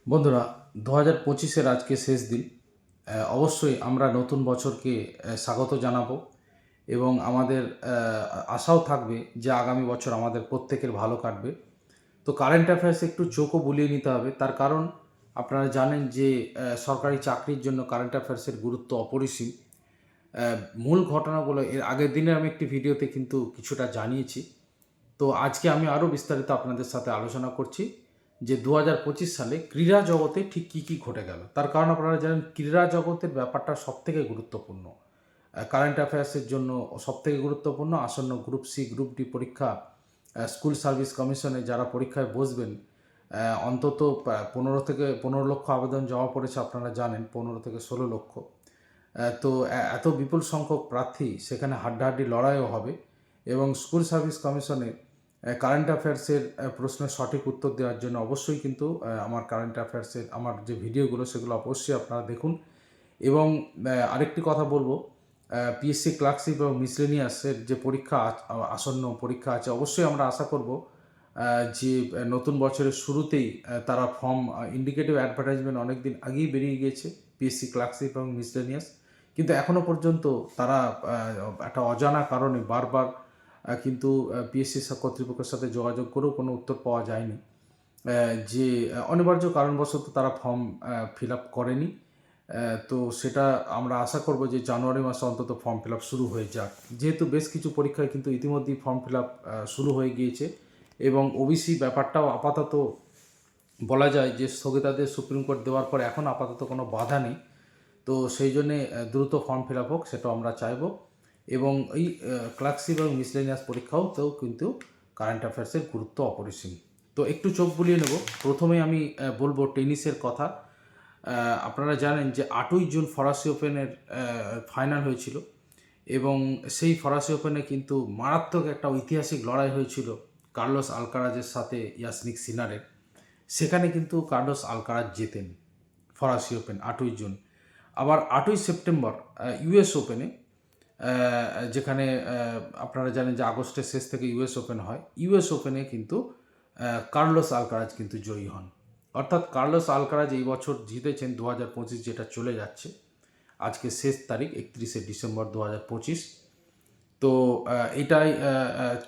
বন্ধুরা, 2025-এর আজকে শেষ দিন। অবশ্যই আমরা নতুন বছরকে স্বাগত জানাবো এবং আমাদের আশাও থাকবে যে আগামী বছর আমাদের প্রত্যেকের ভালো কাটবে। তো কারেন্ট অ্যাফেয়ার্সে একটু চোখও বুলিয়ে নিতে হবে। তার কারণ আপনারা জানেন যে সরকারি চাকরির জন্য কারেন্ট অ্যাফেয়ার্সের গুরুত্ব অপরিসীম। মূল ঘটনাগুলো এর আগের দিনে আমি একটি ভিডিওতে কিন্তু কিছুটা জানিয়েছি। তো আজকে আমি আরও বিস্তারিত আপনাদের সাথে আলোচনা করছি যে 2025 সালে ক্রীড়া জগতে ঠিক কী কী ঘটে গেল। তার কারণ আপনারা জানেন ক্রীড়া জগতের ব্যাপারটা সবথেকে গুরুত্বপূর্ণ। কারেন্ট অ্যাফেয়ার্সের জন্য সবথেকে গুরুত্বপূর্ণ আসন্ন গ্রুপ সি গ্রুপ ডি পরীক্ষা, স্কুল সার্ভিস কমিশনে যারা পরীক্ষায় বসবেন, অন্তত 15 লক্ষ আবেদন জমা পড়েছে আপনারা জানেন, 15 থেকে 16 লক্ষ। তো এত বিপুল সংখ্যক প্রার্থী, সেখানে হাড্ডাহাড্ডি লড়াইও হবে এবং স্কুল সার্ভিস কমিশনে কারেন্ট অ্যাফেয়ার্সের প্রশ্নের সঠিক উত্তর দেওয়ার জন্য অবশ্যই কিন্তু আমার কারেন্ট অ্যাফেয়ার্সের আমার যে ভিডিওগুলো সেগুলো অবশ্যই আপনারা দেখুন। এবং আরেকটি কথা বলবো, পিএসসি ক্লার্কশিপ এবং মিসলেনিয়াসের যে পরীক্ষা আসন্ন পরীক্ষা আছে, অবশ্যই আমরা আশা করব যে নতুন বছরের শুরুতেই তারা ফর্ম ইন্ডিকেটিভ অ্যাডভার্টাইজমেন্ট অনেক দিন আগেই বেরিয়ে গিয়েছে পিএসসি ক্লার্কশিপ এবং মিসলেনিয়াস, কিন্তু এখনও পর্যন্ত তারা একটা অজানা কারণে বারবার কিন্তু পিএসসি কর্তৃপক্ষের সাথে যোগাযোগ করেও কোনো উত্তর পাওয়া যায়নি। যে অনিবার্য কারণবশত তারা ফর্ম ফিল আপ করেনি। তো সেটা আমরা আশা করব যে জানুয়ারি মাসে অন্তত ফর্ম ফিল আপ শুরু হয়ে যাক, যেহেতু বেশ কিছু পরীক্ষায় কিন্তু ইতিমধ্যেই ফর্ম ফিল আপ শুরু হয়ে গিয়েছে এবং ওবিসি ব্যাপারটাও আপাতত বলা যায় যে স্থগিতাদেশ সুপ্রিম কোর্ট দেওয়ার পর এখন আপাতত কোনো বাধা নেই। তো সেই জন্যে দ্রুত ফর্ম ফিল আপ হোক, সেটাও আমরা চাইব। এবং এই ক্লার্কশিপ এবং মিসলেনিয়াস পরীক্ষাতেও কিন্তু কারেন্ট অ্যাফেয়ার্সের গুরুত্ব অপরিসীম। তো একটু চোখ বুলিয়ে নেব। প্রথমে আমি বলবো টেনিসের কথা। আপনারা জানেন যে 8ই জুন ফরাসি ওপেনের ফাইনাল হয়েছিল এবং সেই ফরাসি ওপেনে কিন্তু মারাত্মক একটা ঐতিহাসিক লড়াই হয়েছিল কার্লোস আলকারাজের সাথে ইয়াসনিক সিনারের। সেখানে কিন্তু কার্লোস আলকারাজ জেতেন ফরাসি ওপেন 8ই জুন। আবার 8ই সেপ্টেম্বর ইউএস ওপেনে, যেখানে আপনারা জানেন যে আগস্টের শেষ থেকে ইউএস ওপেন হয়, ইউএস ওপেনে কিন্তু কার্লোস আলকারাজ কিন্তু জয়ী হন। অর্থাৎ কার্লোস আলকারাজ এই বছর জিতেছেন 2025, যেটা চলে যাচ্ছে, আজকে শেষ তারিখ 31শে ডিসেম্বর 2025। তো এটাই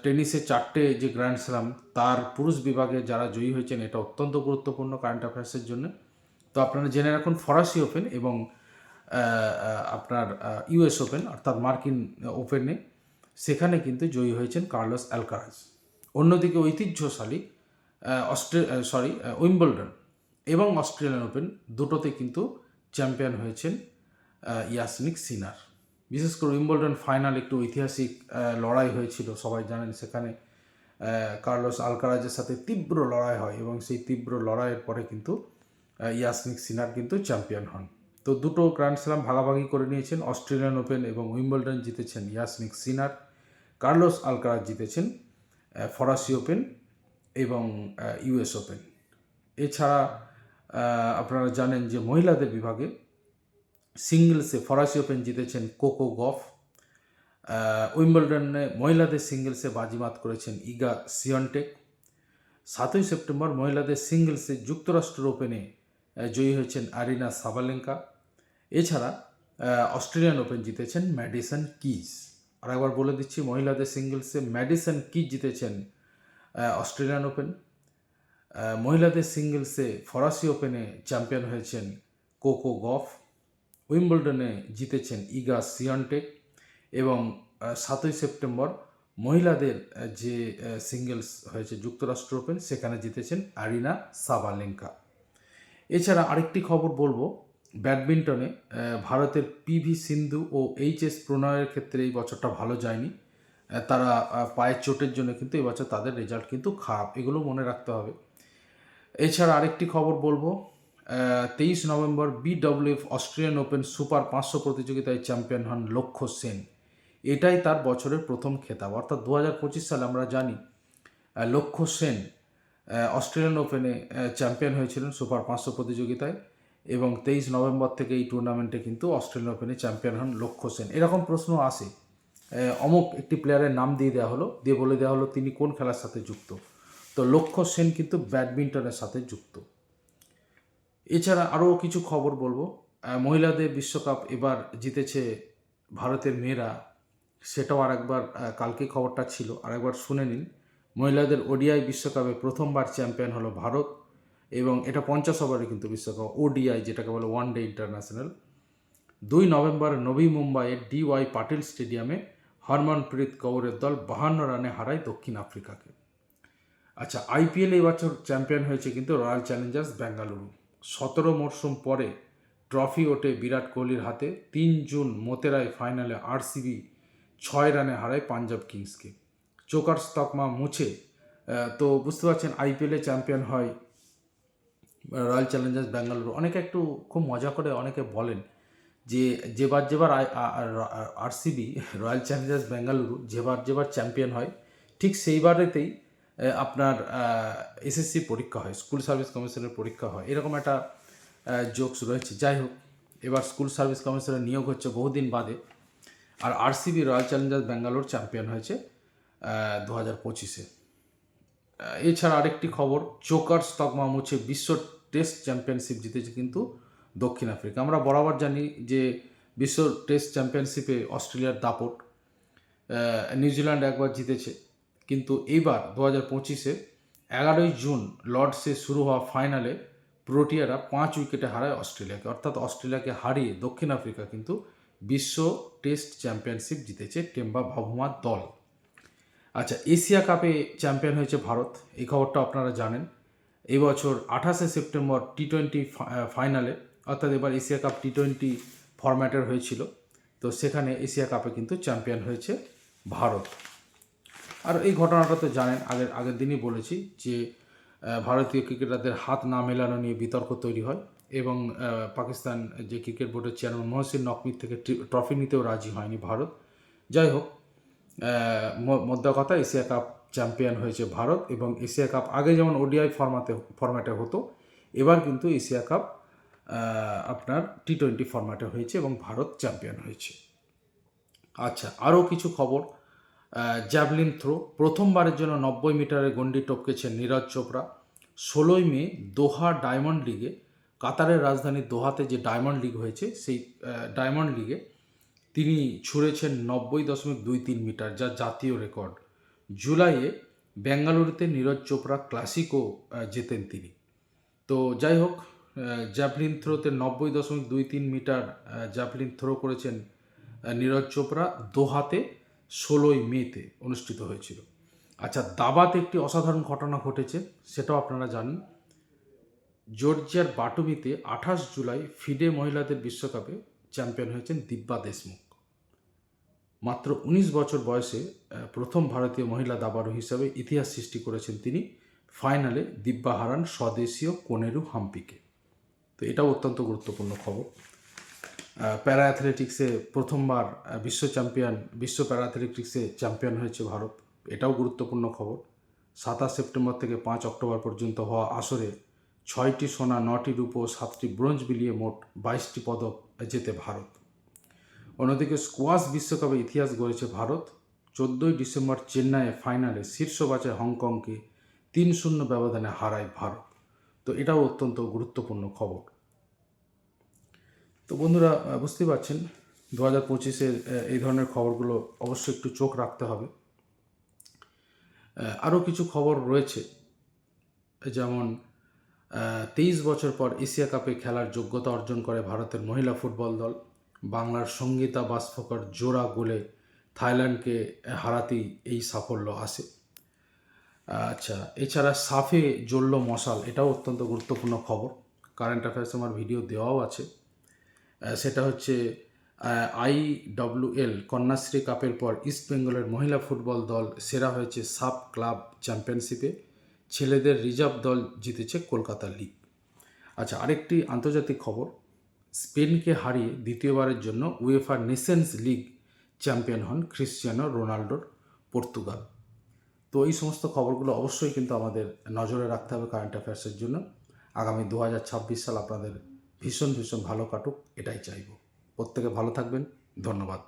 টেনিসের 4টে যে গ্র্যান্ড স্ল্যাম তার পুরুষ বিভাগে যারা জয়ী হয়েছেন, এটা অত্যন্ত গুরুত্বপূর্ণ কারেন্ট অ্যাফেয়ার্সের জন্য। তো আপনারা জেনে রাখুন ফরাসি ওপেন এবং আপনার ইউএস ওপেন অর্থাৎ মার্কিন ওপেনে, সেখানে কিন্তু জয়ী হয়েছেন কার্লোস অ্যালকারাজ। অন্যদিকে ঐতিহ্যশালী উইম্বলডন এবং অস্ট্রেলিয়ান ওপেন দুটোতে কিন্তু চ্যাম্পিয়ন হয়েছেন ইয়াসনিক সিনার। বিশেষ করে উইম্বলডন ফাইনাল একটু ঐতিহাসিক লড়াই হয়েছিল, সবাই জানেন। সেখানে কার্লোস আলকারাজের সাথে তীব্র লড়াই হয় এবং সেই তীব্র লড়াইয়ের পরে কিন্তু ইয়াসনিক সিনার কিন্তু চ্যাম্পিয়ন হন। তো দুটো গ্র্যান্ড স্ল্যাম ভাগাভাগি করে নিয়েছেন। অস্ট্রেলিয়ান ওপেন এবং উইম্বলডন জিতেছেন ইয়াসনিক সিনার, কার্লোস আলকারাজ জিতেছেন ফরাসি ওপেন এবং ইউএস ওপেন। এছাড়া আপনারা জানেন যে মহিলাদের বিভাগে সিঙ্গলসে ফরাসি ওপেন জিতেছেন কোকো গফ, উইম্বলডনে মহিলাদের সিঙ্গলসে বাজিমাত করেছেন ইগা সিয়ন্টেক। 7ই সেপ্টেম্বর মহিলাদের সিঙ্গলসে যুক্তরাষ্ট্র ওপেনে জয়ী হয়েছেন আরিনা সাবালেঙ্কা। এছাড়া অস্ট্রেলিয়ান ওপেন জিতেছেন ম্যাডিসন কিজ। আর একবার বলে দিচ্ছি, মহিলাদের সিঙ্গলসে ম্যাডিসন কিজ জিতেছেন অস্ট্রেলিয়ান ওপেন। মহিলাদের সিঙ্গলসে ফরাসি ওপেনে চ্যাম্পিয়ন হয়েছেন কোকো গফ। উইম্বলডনে জিতেছেন ইগা সিয়ন্টেক এবং 7ই সেপ্টেম্বর মহিলাদের যে সিঙ্গলস হয়েছে যুক্তরাষ্ট্র ওপেন, সেখানে জিতেছেন আরিনা সাবালেঙ্কা। এছাড়া আরেকটি খবর বলবো, ব্যাডমিন্টনে ভারতের পিভি সিন্ধু ও এইচএস প্রণয়ের ক্ষেত্রে এই বছরটা ভালো যায়নি। তারা পায়ের চোটের জন্য কিন্তু এবছর তাদের রেজাল্ট কিন্তু খারাপ, এগুলো মনে রাখতে হবে। এছাড়া আরেকটি খবর বলবো, 23 November BWF Australian open super 500 প্রতিযোগিতায় চ্যাম্পিয়ন হন লক্ষ্য সেন। এটাই তার বছরের প্রথম খেতাব। অর্থাৎ 2025 সালে আমরা জানি লক্ষ্য সেন অস্ট্রেলিয়ান ওপেনে চ্যাম্পিয়ন হয়েছিলেন সুপার 500 প্রতিযোগিতায় এবং 23 নভেম্বর থেকে এই টুর্নামেন্টে কিন্তু অস্ট্রেলিয়ান ওপেনে চ্যাম্পিয়ন হন লক্ষ্য সেন। এরকম প্রশ্ন আসে, অমুক একটি প্লেয়ারের নাম দিয়ে দেওয়া হলো, দিয়ে বলে দেওয়া হলো তিনি কোন খেলার সাথে যুক্ত। তো লক্ষ্য সেন কিন্তু ব্যাডমিন্টনের সাথে যুক্ত। এছাড়া আরও কিছু খবর বলবো। মহিলাদের বিশ্বকাপ এবার জিতেছে ভারতের মেয়েরা, সেটাও আরেকবার কালকে খবরটা ছিল, আরেকবার শুনে নিন। মহিলাদের ওডিআই বিশ্বকাপে প্রথমবার চ্যাম্পিয়ন হলো ভারত, এবং এটা 50 ওভারের কিন্তু বিশ্বকাপ, ওডিআই যেটাকে বলে ওয়ান ডে ইন্টারন্যাশনাল। 2 নভেম্বর নবী মুম্বাইয়ের DY পাটিল স্টেডিয়ামে হরমনপ্রীত কৌরের দল 52 রানে হারায় দক্ষিণ আফ্রিকাকে। আচ্ছা, IPL এই বছর চ্যাম্পিয়ন হয়েছে কিন্তু রয়্যাল চ্যালেঞ্জার্স বেঙ্গালুরু। 17 মরশুম পরে ট্রফি ওঠে বিরাট কোহলির হাতে। 3 জুন মোতেরায় ফাইনালে RCB 6 রানে হারায় পাঞ্জাব কিংসকে। চোকার তকমা মুছে তো বুঝতে পারছেন IPL-এ চ্যাম্পিয়ন হয় রয়্যাল চ্যালেঞ্জার্স বেঙ্গালুরু। অনেকে একটু খুব মজা করে অনেকে বলেন যে যেবার RCB রয়্যাল চ্যালেঞ্জার্স বেঙ্গালুরু যেবার চ্যাম্পিয়ন হয়, ঠিক সেইবারেতেই আপনার SSC পরীক্ষা হয়, স্কুল সার্ভিস কমিশনের পরীক্ষা হয়, এরকম একটা জোকস রয়েছে। যাই হোক, এবার স্কুল সার্ভিস কমিশনের নিয়োগ হচ্ছে বহুদিন বাদে, আর RCB royal challengers Bengaluru champion হয়েছে 2025-এ। এছাড়া আরেকটি খবর, চোকার্স তকমা মুছে বিশ্ব টেস্ট চ্যাম্পিয়নশিপ জিতেছে কিন্তু দক্ষিণ আফ্রিকা। আমরা বরাবর জানি যে বিশ্ব টেস্ট চ্যাম্পিয়নশিপে অস্ট্রেলিয়ার দাপট, নিউজিল্যান্ড একবার জিতেছে, কিন্তু এইবার 2025-এ 11ই জুন লর্ডসে শুরু হওয়া ফাইনালে প্রোটিয়ারা 5 উইকেটে হারায় অস্ট্রেলিয়াকে। অর্থাৎ অস্ট্রেলিয়াকে হারিয়ে দক্ষিণ আফ্রিকা কিন্তু বিশ্ব টেস্ট চ্যাম্পিয়নশিপ জিতেছে টেম্বা ভাভুমার দল। আচ্ছা, এশিয়া কাপে চ্যাম্পিয়ন হয়েছে ভারত, এই খবরটা আপনারা জানেন। এই বছর 28শে সেপ্টেম্বর T20 ফাইনালে, অর্থাৎ এবার এশিয়া কাপ T20 ফরম্যাটের হয়েছিল, তো সেখানে এশিয়া কাপে কিন্তু চ্যাম্পিয়ন হয়েছে ভারত। আর এই ঘটনাটা তো জানেন, আগের দিনই বলেছি যে ভারতীয় ক্রিকেটারদের হাত না মেলানো নিয়ে বিতর্ক তৈরি হয়, এবং পাকিস্তান যে ক্রিকেট বোর্ডের চেয়ারম্যান মহসিন নকভির থেকে ট্রফি নিতেও রাজি হয়নি ভারত। যাই হোক, মোদ্দা কথা, এশিয়া কাপ চ্যাম্পিয়ন হয়েছে ভারত, এবং এশিয়া কাপ আগে যেমন ODI ফরম্যাটে হতো, এবার কিন্তু এশিয়া কাপ আপনার T20 ফরম্যাটে হয়েছে এবং ভারত চ্যাম্পিয়ন হয়েছে। আচ্ছা, আরও কিছু খবর। জ্যাভলিন থ্রো প্রথমবারের জন্য 90 মিটারের গণ্ডি টপকেছেন নীরজ চোপড়া। 16ই মে দোহা ডায়মন্ড লিগে, কাতারের রাজধানী দোহাতে যে ডায়মন্ড লিগ হয়েছে, সেই ডায়মন্ড লিগে তিনি ছুঁড়েছেন 90.23 মিটার, যা জাতীয় রেকর্ড। জুলাইয়ে বেঙ্গালুরুতে নীরজ চোপড়া ক্লাসিকও জেতেন তিনি। তো যাই হোক, জ্যাভলিন থ্রোতে 90.23 মিটার জ্যাভলিন থ্রো করেছেন নীরজ চোপড়া, দোহাতে 16ই মেতে অনুষ্ঠিত হয়েছিল। আচ্ছা, দাবাতে একটি অসাধারণ ঘটনা ঘটেছে, সেটাও আপনারা জানেন। জর্জিয়ার বাটুমিতে 28 জুলাই ফিডে মহিলাদের বিশ্বকাপে চ্যাম্পিয়ন হয়েছেন দিব্যা দেশমুখ। মাত্র 19 বছর বয়সে প্রথম ভারতীয় মহিলা দাবাড়ু হিসাবে ইতিহাস সৃষ্টি করেছেন তিনি। ফাইনালে দিব্যা হারান স্বদেশীয় কোনেরু হাম্পিকে। তো এটাও অত্যন্ত গুরুত্বপূর্ণ খবর। প্যারা অ্যাথলেটিক্সে প্রথমবার বিশ্ব প্যারা অ্যাথলেটিক্সে চ্যাম্পিয়ন হয়েছে ভারত, এটাও গুরুত্বপূর্ণ খবর। 27 সেপ্টেম্বর থেকে 5 অক্টোবর পর্যন্ত হওয়া আসরে 6টি সোনা, 9টি রূপো, 7টি ব্রোঞ্জ মিলিয়ে মোট 22টি পদক জেতে ভারত। অন্যদিকে স্কোয়াশ বিশ্বকাপে ইতিহাস গড়েছে ভারত। 14ই ডিসেম্বর চেন্নাইয়ে ফাইনালে শীর্ষ বাছাই হংকংকে 3-0 ব্যবধানে হারায় ভারত। তো এটাও অত্যন্ত গুরুত্বপূর্ণ খবর। তো বন্ধুরা, বুঝতেই পারছেন 2025-এর এই ধরনের খবরগুলো অবশ্যই একটু চোখ রাখতে হবে। আরও কিছু খবর রয়েছে, যেমন 23 বছর পর এশিয়া কাপে খেলার যোগ্যতা অর্জন করে ভারতের মহিলা ফুটবল দল। বাংলার সঙ্গীতা বাসফকর জোড়া গোলে থাইল্যান্ডকে হারাতেই এই সাফল্য আসে। আচ্ছা, এছাড়া সাফে জ্বলল মশাল, এটাও অত্যন্ত গুরুত্বপূর্ণ খবর। কারেন্ট অ্যাফেয়ার্স আমার ভিডিও দেওয়াও আছে। সেটা হচ্ছে IWL কন্যাশ্রী কাপের পর ইস্ট বেঙ্গলের মহিলা ফুটবল দল সেরা হয়েছে সাব ক্লাব চ্যাম্পিয়নশিপে। ছেলেদের রিজার্ভ দল জিতেছে কলকাতা লিগ। আচ্ছা, আরেকটি আন্তর্জাতিক খবর, স্পেনকে হারিয়ে দ্বিতীয়বারের জন্য UEFA নেশনস লিগ চ্যাম্পিয়ন হন ক্রিশ্চিয়ানো রোনাল্ডোর পর্তুগাল। তো এই সমস্ত খবরগুলো অবশ্যই কিন্তু আমাদের নজরে রাখতে হবে কারেন্ট অ্যাফেয়ার্সের জন্য। আগামী 2026 সাল আপনাদের ভীষণ ভালো কাটুক, এটাই চাইব। প্রত্যেকে ভালো থাকবেন, ধন্যবাদ।